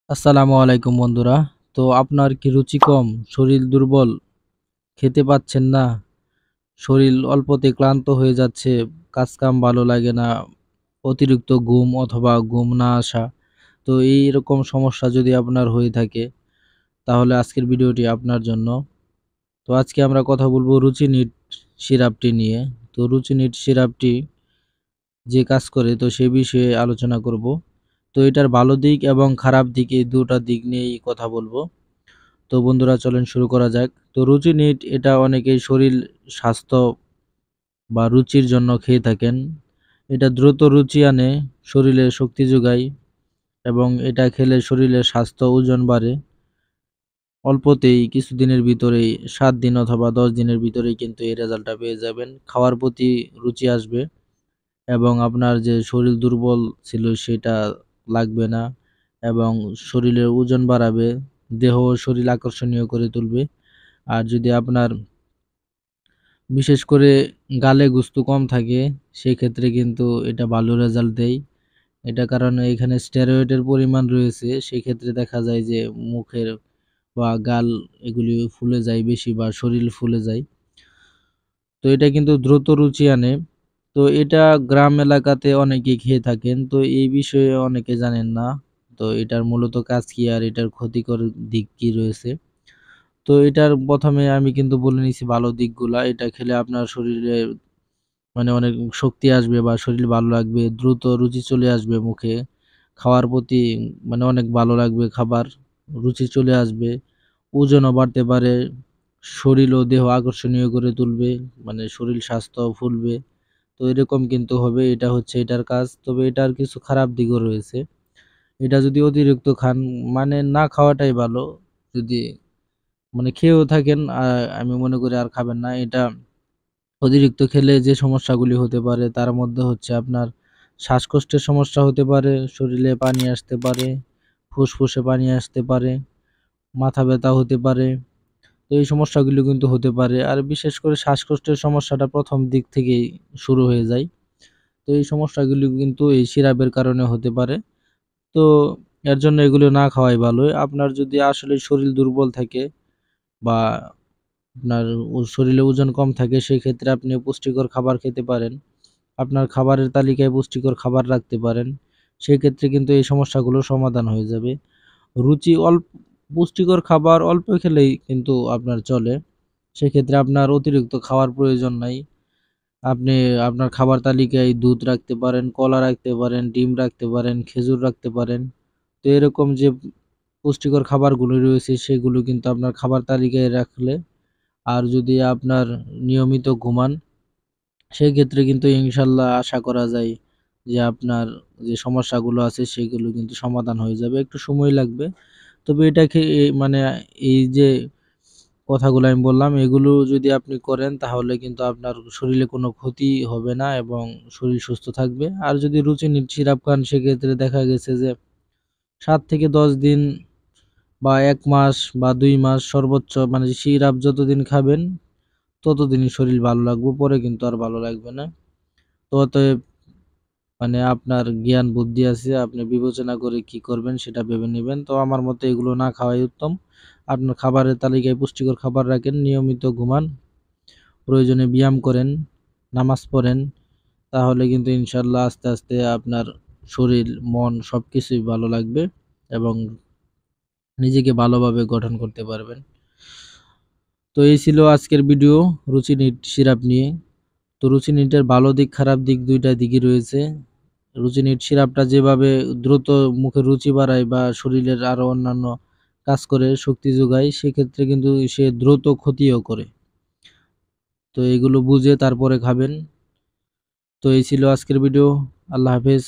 আসসালামু আলাইকুম বন্ধুরা। তো আপনার কি রুচি কম, শরীর দুর্বল, খেতে পাচ্ছেন না, শরীর অল্পতে ক্লান্ত হয়ে যাচ্ছে, কাজকাম ভালো লাগে না, অতিরিক্ত ঘুম অথবা ঘুম না আসা। তো এইরকম সমস্যা যদি আপনার হয়ে থাকে তাহলে আজকের ভিডিওটি আপনার জন্য। তো আজকে আমরা কথা বলবো রুচিনিট সিরাপটি নিয়ে। তো রুচিনিট সিরাপটি যে কাজ করে তো সে বিষয়ে আলোচনা করব। তো এটার ভালো দিক এবং খারাপ দিক এই দুটা দিক নিয়েই কথা বলবো। তো বন্ধুরা চলেন শুরু করা যাক। তো রুচি নিট এটা অনেকেই শরীর স্বাস্থ্য বা রুচির জন্য খেয়ে থাকেন। এটা দ্রুত রুচি আনে, শরীরে শক্তি যোগায় এবং এটা খেলে শরীরের স্বাস্থ্য ওজন বাড়ে। অল্পতেই কিছুদিনের ভিতরেই ৭ দিন অথবা ১০ দিনের ভিতরেই কিন্তু এই রেজাল্টটা পেয়ে যাবেন। খাওয়ার প্রতি রুচি আসবে এবং আপনার যে শরীর দুর্বল ছিল সেটা লাগবে না এবং শরীরের ওজন বাড়াবে, দেহ ও শরীর আকর্ষণীয় করে তুলবে। আর যদি আপনার বিশেষ করে গালে গুস্ত কম থাকে সেক্ষেত্রে কিন্তু এটা ভালো রেজাল্ট দেয়। এটা কারণে এখানে স্টেরয়েডের পরিমাণ রয়েছে, সেক্ষেত্রে দেখা যায় যে মুখের বা গাল এগুলি ফুলে যায় বেশি বা শরীর ফুলে যায়। তো এটা কিন্তু দ্রুত রুচি আনে। তো এটা গ্রাম এলাকাতে অনেকেই খেয়ে থাকেন। তো এই বিষয়ে অনেকে জানেন না। তো এটার মূলত কাজ কি আর এটার ক্ষতিকর দিক কি রয়েছে। তো এটার ১ম এ আমি কিন্তু বলে নিছি ভালো দিকগুলা। এটা খেলে আপনার শরীরে মানে অনেক শক্তি আসবে বা শরীর ভালো লাগবে, দ্রুত রুচি চলে আসবে মুখে। খাওয়ার প্রতি মানে অনেক ভালো লাগবে খাবার, রুচি চলে আসবে, ওজনও বাড়তে পারে, শরীর ও দেহ আকর্ষণীয় করে তুলবে, মানে শরীর স্বাস্থ্য ফুলবে। তো এরকম কিন্তু হবে, এটা হচ্ছে এটার কাজ। তবে এটার কিছু খারাপ দিকও রয়েছে। এটা যদি অতিরিক্ত খান মানে না খাওয়াটাই ভালো। যদি মানে খেয়েও থাকেন আমি মনে করি আর খাবেন না। এটা অতিরিক্ত খেলে যে সমস্যাগুলি হতে পারে তার মধ্যে হচ্ছে আপনার শ্বাসকষ্টের সমস্যা হতে পারে, শরীরে পানি আসতে পারে, ফুসফুসে পানি আসতে পারে, মাথা ব্যথা হতে পারে। তো এই সমস্যাগুলো কিন্তু হতে পারে। আর বিশেষ করে শ্বাসকষ্টের সমস্যাটা ১ম দিক থেকেই শুরু হয়ে যায়। তো এই সমস্যাগুলি কিন্তু এই সিরাপের কারণে হতে পারে। তো এর জন্য এগুলো না খাওয়াই ভালো। আপনার যদি আসলে শরীর দুর্বল থাকে বা আপনার শরীরে ওজন কম থাকে সেক্ষেত্রে আপনি পুষ্টিকর খাবার খেতে পারেন। আপনার খাবারের তালিকায় পুষ্টিকর খাবার রাখতে পারেন। সেক্ষেত্রে কিন্তু এই সমস্যাগুলো সমাধান হয়ে যাবে। রুচি পুষ্টিকর খাবার অল্প খেলেই কিন্তু আপনার চলে। সেক্ষেত্রে আপনার অতিরিক্ত খাওয়ার প্রয়োজন নাই। আপনি আপনার খাবার তালিকায় দুধ রাখতে পারেন, কলা রাখতে পারেন, ডিম রাখতে পারেন, খেজুর রাখতে পারেন। তো এরকম যে পুষ্টিকর খাবারগুলো রয়েছে সেগুলো কিন্তু আপনার খাবার তালিকায় রাখলে আর যদি আপনার নিয়মিত ঘুমান সেক্ষেত্রে কিন্তু ইনশাল্লাহ আশা করা যায় যে আপনার যে সমস্যাগুলো আছে সেগুলো কিন্তু সমাধান হয়ে যাবে। একটু সময় লাগবে। তবে এটাকে মানে এই যে কথাগুলো আমি বললাম এগুলো যদি আপনি করেন তাহলে কিন্তু আপনার শরীরে কোনো ক্ষতি হবে না এবং শরীর সুস্থ থাকবে। আর যদি রুচিনির সিরাপ খান সেক্ষেত্রে দেখা গেছে যে ৭ থেকে ১০ দিন বা ১ মাস বা ২ মাস সর্বোচ্চ মানে সিরাপ যতদিন খাবেন ততদিনই শরীর ভালো লাগবে। পরে কিন্তু আর ভালো লাগবে না। তো অতএব মানে আপনার জ্ঞান বুদ্ধি আছে, আপনি বিবেচনা করে কি করবেন সেটা ভেবে নিবেন। তো আমার মতে এগুলো না খাওয়াই উত্তম। আপনার খাবারের তালিকায় পুষ্টিকর খাবার রাখেন, নিয়মিত ঘুমান, প্রয়োজনে ব্যায়াম করেন, নামাজ পড়েন। তাহলে কিন্তু ইনশাআল্লাহ আস্তে, আস্তে আপনার শরীর, মন সবকিছুই ভালো লাগবে এবং নিজেকে ভালোভাবে গঠন করতে পারবেন। তো এই ছিল আজকের ভিডিও রুচিনিট সিরাপ নিয়ে। তো রুচিনিটের ভালো দিক খারাপ দিক ২ টা দিকই রয়েছে। রুচিনিট সিরাপটা যেভাবে দ্রুত মুখের রুচি বাড়ায় বা শরীরের আরো অন্যান্য কাজ করে, শক্তি যোগায়, সেক্ষেত্রে কিন্তু সে দ্রুত ক্ষতিও করে। তো এগুলো বুঝে তারপরে খাবেন। তো এই ছিল আজকের ভিডিও। আল্লাহ হাফেজ।